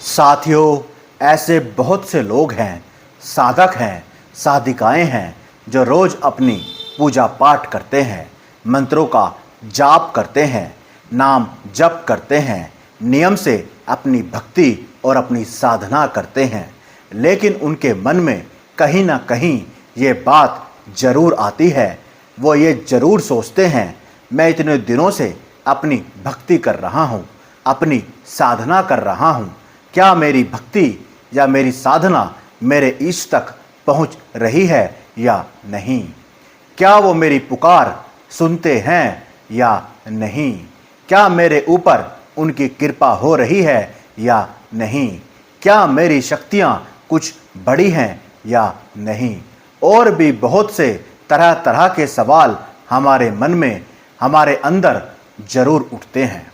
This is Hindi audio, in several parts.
साथियों, ऐसे बहुत से लोग हैं, साधक हैं, साधिकाएं हैं जो रोज अपनी पूजा पाठ करते हैं, मंत्रों का जाप करते हैं, नाम जप करते हैं, नियम से अपनी भक्ति और अपनी साधना करते हैं। लेकिन उनके मन में कहीं ना कहीं ये बात जरूर आती है। वो ये जरूर सोचते हैं, मैं इतने दिनों से अपनी भक्ति कर रहा हूँ, अपनी साधना कर रहा हूँ, क्या मेरी भक्ति या मेरी साधना मेरे इष्ट तक पहुंच रही है या नहीं? क्या वो मेरी पुकार सुनते हैं या नहीं? क्या मेरे ऊपर उनकी कृपा हो रही है या नहीं? क्या मेरी शक्तियां कुछ बड़ी हैं या नहीं? और भी बहुत से तरह तरह के सवाल हमारे मन में, हमारे अंदर जरूर उठते हैं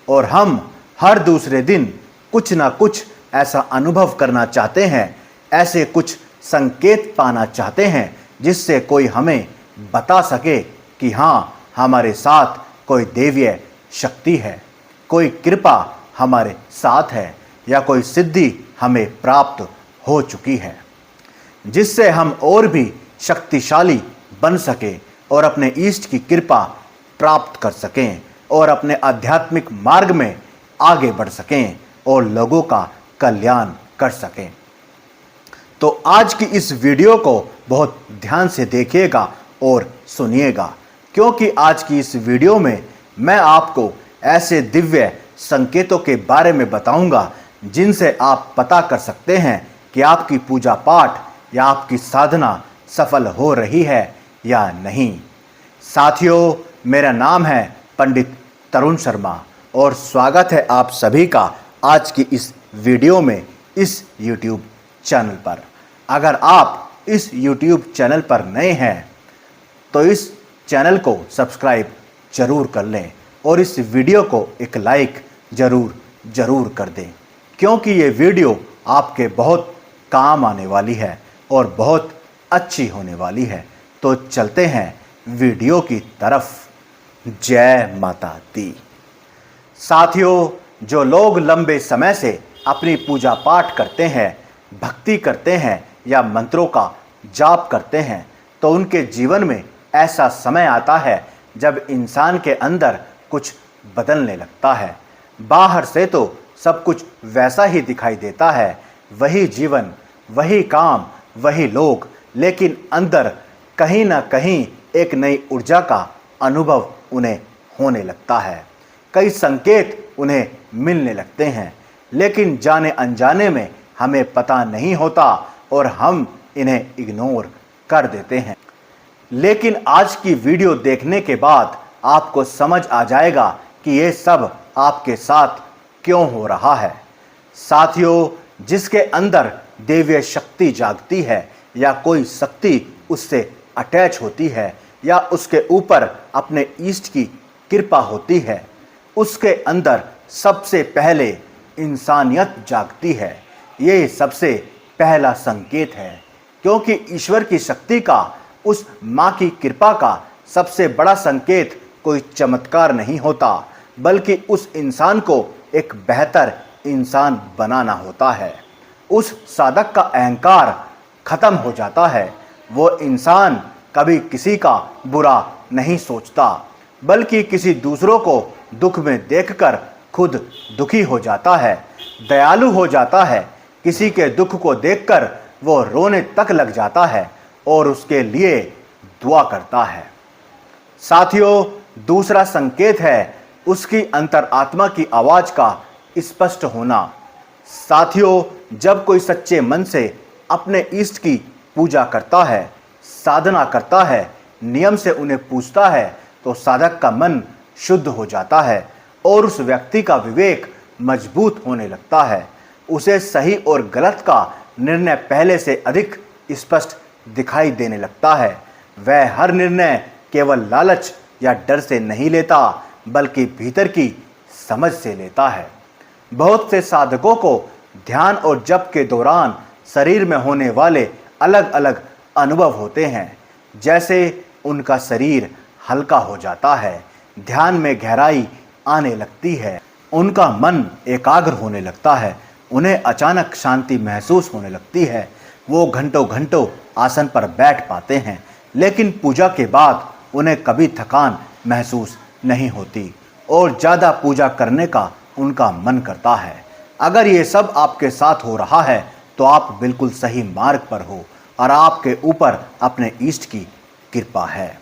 और हम हर दूसरे दिन कुछ ना कुछ ऐसा अनुभव करना चाहते हैं, ऐसे कुछ संकेत पाना चाहते हैं जिससे कोई हमें बता सके कि हाँ, हमारे साथ कोई दैवीय शक्ति है, कोई कृपा हमारे साथ है या कोई सिद्धि हमें प्राप्त हो चुकी है, जिससे हम और भी शक्तिशाली बन सके और अपने इष्ट की कृपा प्राप्त कर सकें और अपने आध्यात्मिक मार्ग में आगे बढ़ सकें और लोगों का कल्याण कर सकें। तो आज की इस वीडियो को बहुत ध्यान से देखिएगा और सुनिएगा, क्योंकि आज की इस वीडियो में मैं आपको ऐसे दिव्य संकेतों के बारे में बताऊंगा जिनसे आप पता कर सकते हैं कि आपकी पूजा पाठ या आपकी साधना सफल हो रही है या नहीं। साथियों, मेरा नाम है पंडित तरुण शर्मा और स्वागत है आप सभी का आज की इस वीडियो में इस YouTube चैनल पर। अगर आप इस YouTube चैनल पर नए हैं तो इस चैनल को सब्सक्राइब जरूर कर लें और इस वीडियो को एक लाइक जरूर कर दें, क्योंकि ये वीडियो आपके बहुत काम आने वाली है और बहुत अच्छी होने वाली है। तो चलते हैं वीडियो की तरफ। जय माता दी। साथियों, जो लोग लंबे समय से अपनी पूजा पाठ करते हैं, भक्ति करते हैं या मंत्रों का जाप करते हैं, तो उनके जीवन में ऐसा समय आता है जब इंसान के अंदर कुछ बदलने लगता है। बाहर से तो सब कुछ वैसा ही दिखाई देता है, वही जीवन, वही काम, वही लोग, लेकिन अंदर कहीं ना कहीं एक नई ऊर्जा का अनुभव उन्हें होने लगता है। कई संकेत उन्हें मिलने लगते हैं, लेकिन जाने अनजाने में हमें पता नहीं होता और हम इन्हें इग्नोर कर देते हैं। लेकिन आज की वीडियो देखने के बाद आपको समझ आ जाएगा कि ये सब आपके साथ क्यों हो रहा है। साथियों, जिसके अंदर दैवीय शक्ति जागती है या कोई शक्ति उससे अटैच होती है या उसके ऊपर अपने इष्ट की कृपा होती है, उसके अंदर सबसे पहले इंसानियत जागती है। ये सबसे पहला संकेत है, क्योंकि ईश्वर की शक्ति का, उस माँ की कृपा का सबसे बड़ा संकेत कोई चमत्कार नहीं होता, बल्कि उस इंसान को एक बेहतर इंसान बनाना होता है। उस साधक का अहंकार खत्म हो जाता है। वो इंसान कभी किसी का बुरा नहीं सोचता, बल्कि किसी दूसरों को दुख में देखकर खुद दुखी हो जाता है, दयालु हो जाता है। किसी के दुख को देखकर वो रोने तक लग जाता है और उसके लिए दुआ करता है। साथियों, दूसरा संकेत है उसकी अंतरात्मा की आवाज का स्पष्ट होना। साथियों, जब कोई सच्चे मन से अपने इष्ट की पूजा करता है, साधना करता है, नियम से उन्हें पूजता है, तो साधक का मन शुद्ध हो जाता है और उस व्यक्ति का विवेक मजबूत होने लगता है। उसे सही और गलत का निर्णय पहले से अधिक स्पष्ट दिखाई देने लगता है। वह हर निर्णय केवल लालच या डर से नहीं लेता, बल्कि भीतर की समझ से लेता है। बहुत से साधकों को ध्यान और जप के दौरान शरीर में होने वाले अलग अलग अनुभव होते हैं, जैसे उनका शरीर हल्का हो जाता है, ध्यान में गहराई आने लगती है, उनका मन एकाग्र होने लगता है उन्हें अचानक शांति महसूस होने लगती है। वो घंटों घंटों आसन पर बैठ पाते हैं, लेकिन पूजा के बाद उन्हें कभी थकान महसूस नहीं होती और ज़्यादा पूजा करने का उनका मन करता है। अगर ये सब आपके साथ हो रहा है तो आप बिल्कुल सही मार्ग पर हो और आपके ऊपर अपने इष्ट की कृपा है।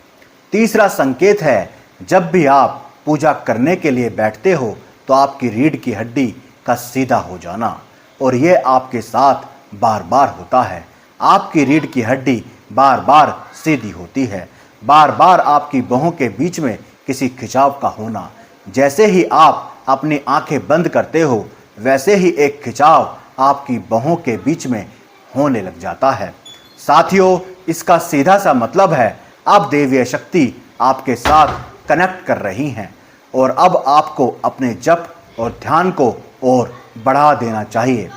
तीसरा संकेत है, जब भी आप पूजा करने के लिए बैठते हो तो आपकी रीढ़ की हड्डी का सीधा हो जाना, और यह आपके साथ बार बार होता है। आपकी रीढ़ की हड्डी बार बार सीधी होती है, बार बार आपकी बाहों के बीच में किसी खिंचाव का होना। जैसे ही आप अपनी आंखें बंद करते हो वैसे ही एक खिंचाव आपकी बाहों के बीच में होने लग जाता है। साथियों, इसका सीधा सा मतलब है अब दैवीय शक्ति आपके साथ कनेक्ट कर रही हैं और अब आपको अपने जप और ध्यान को और बढ़ा देना चाहिए।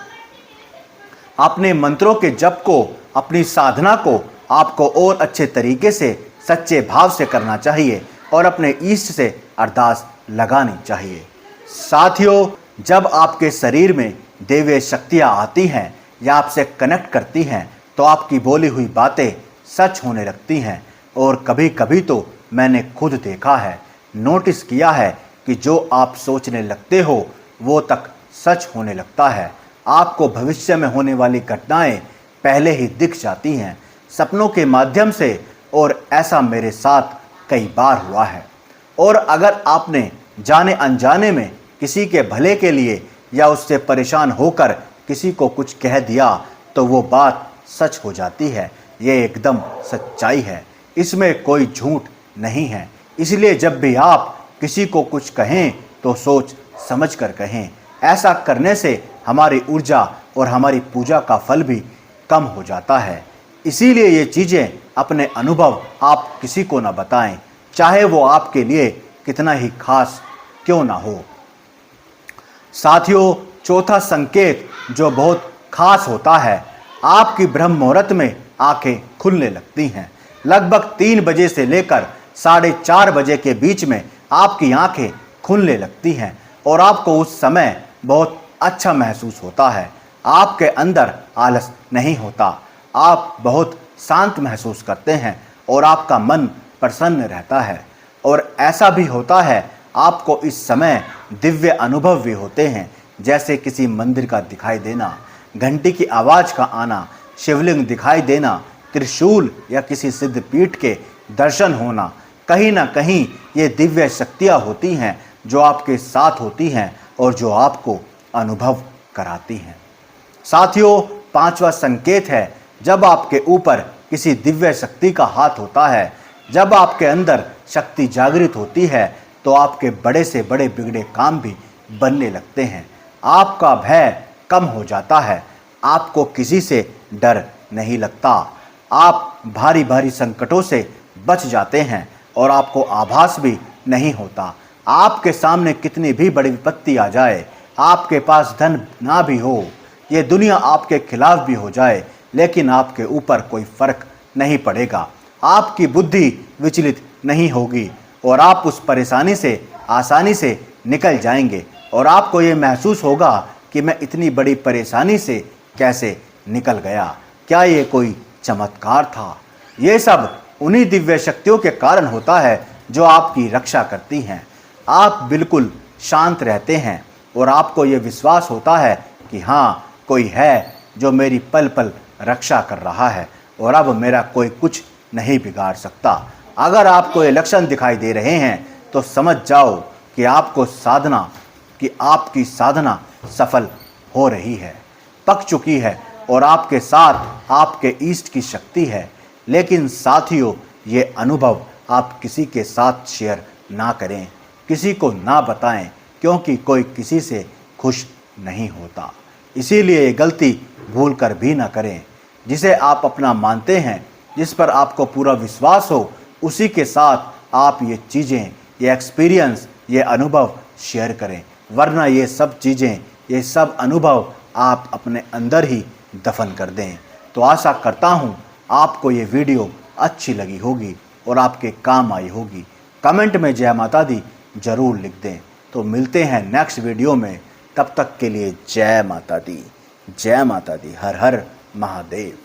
अपने मंत्रों के जप को, अपनी साधना को आपको और अच्छे तरीके से सच्चे भाव से करना चाहिए और अपने इष्ट से अरदास लगानी चाहिए। साथियों, जब आपके शरीर में दैवीय शक्तियाँ आती हैं या आपसे कनेक्ट करती हैं तो आपकी बोली हुई बातें सच होने लगती हैं, और कभी कभी तो मैंने खुद देखा है, नोटिस किया है कि जो आप सोचने लगते हो वो तक सच होने लगता है। आपको भविष्य में होने वाली घटनाएं पहले ही दिख जाती हैं सपनों के माध्यम से, और ऐसा मेरे साथ कई बार हुआ है। और अगर आपने जाने अनजाने में किसी के भले के लिए या उससे परेशान होकर किसी को कुछ कह दिया तो वो बात सच हो जाती है। ये एकदम सच्चाई है, इसमें कोई झूठ नहीं है। इसलिए जब भी आप किसी को कुछ कहें तो सोच समझ कर कहें। ऐसा करने से हमारी ऊर्जा और हमारी पूजा का फल भी कम हो जाता है। इसीलिए ये चीज़ें अपने अनुभव आप किसी को ना बताएं, चाहे वो आपके लिए कितना ही खास क्यों ना हो। साथियों, चौथा संकेत जो बहुत खास होता है, आपकी ब्रह्म मुहूर्त में आंखें खुलने लगती हैं। लगभग 3 बजे से लेकर 4:30 बजे के बीच में आपकी आंखें खुलने लगती हैं और आपको उस समय बहुत अच्छा महसूस होता है। आपके अंदर आलस नहीं होता, आप बहुत शांत महसूस करते हैं और आपका मन प्रसन्न रहता है। और ऐसा भी होता है, आपको इस समय दिव्य अनुभव भी होते हैं, जैसे किसी मंदिर का दिखाई देना, घंटी की आवाज़ का आना, शिवलिंग दिखाई देना, त्रिशूल या किसी सिद्ध पीठ के दर्शन होना। कहीं ना कहीं ये दिव्य शक्तियाँ होती हैं जो आपके साथ होती हैं और जो आपको अनुभव कराती हैं। साथियों, 5वां संकेत है, जब आपके ऊपर किसी दिव्य शक्ति का हाथ होता है, जब आपके अंदर शक्ति जागृत होती है तो आपके बड़े से बड़े बिगड़े काम भी बनने लगते हैं। आपका भय कम हो जाता है, आपको किसी से डर नहीं लगता, आप भारी भारी संकटों से बच जाते हैं और आपको आभास भी नहीं होता। आपके सामने कितनी भी बड़ी विपत्ति आ जाए, आपके पास धन ना भी हो, ये दुनिया आपके खिलाफ भी हो जाए, लेकिन आपके ऊपर कोई फर्क नहीं पड़ेगा। आपकी बुद्धि विचलित नहीं होगी और आप उस परेशानी से आसानी से निकल जाएंगे और आपको ये महसूस होगा कि मैं इतनी बड़ी परेशानी से कैसे निकल गया, क्या ये कोई चमत्कार था। ये सब उन्हीं दिव्य शक्तियों के कारण होता है जो आपकी रक्षा करती हैं। आप बिल्कुल शांत रहते हैं और आपको ये विश्वास होता है कि हाँ, कोई है जो मेरी पल पल रक्षा कर रहा है और अब मेरा कोई कुछ नहीं बिगाड़ सकता। अगर आपको ये लक्षण दिखाई दे रहे हैं तो समझ जाओ कि आपकी साधना सफल हो रही है, पक चुकी है और आपके साथ आपके ईष्ट की शक्ति है। लेकिन साथियों, ये अनुभव आप किसी के साथ शेयर ना करें, किसी को ना बताएं, क्योंकि कोई किसी से खुश नहीं होता। इसीलिए ये गलती भूल कर भी ना करें। जिसे आप अपना मानते हैं, जिस पर आपको पूरा विश्वास हो, उसी के साथ आप ये चीज़ें, ये एक्सपीरियंस, ये अनुभव शेयर करें, वरना ये सब चीज़ें, ये सब अनुभव आप अपने अंदर ही दफन कर दें। तो आशा करता हूँ आपको ये वीडियो अच्छी लगी होगी और आपके काम आई होगी। कमेंट में जय माता दी जरूर लिख दें। तो मिलते हैं नेक्स्ट वीडियो में। तब तक के लिए जय माता दी, जय माता दी। हर हर महादेव।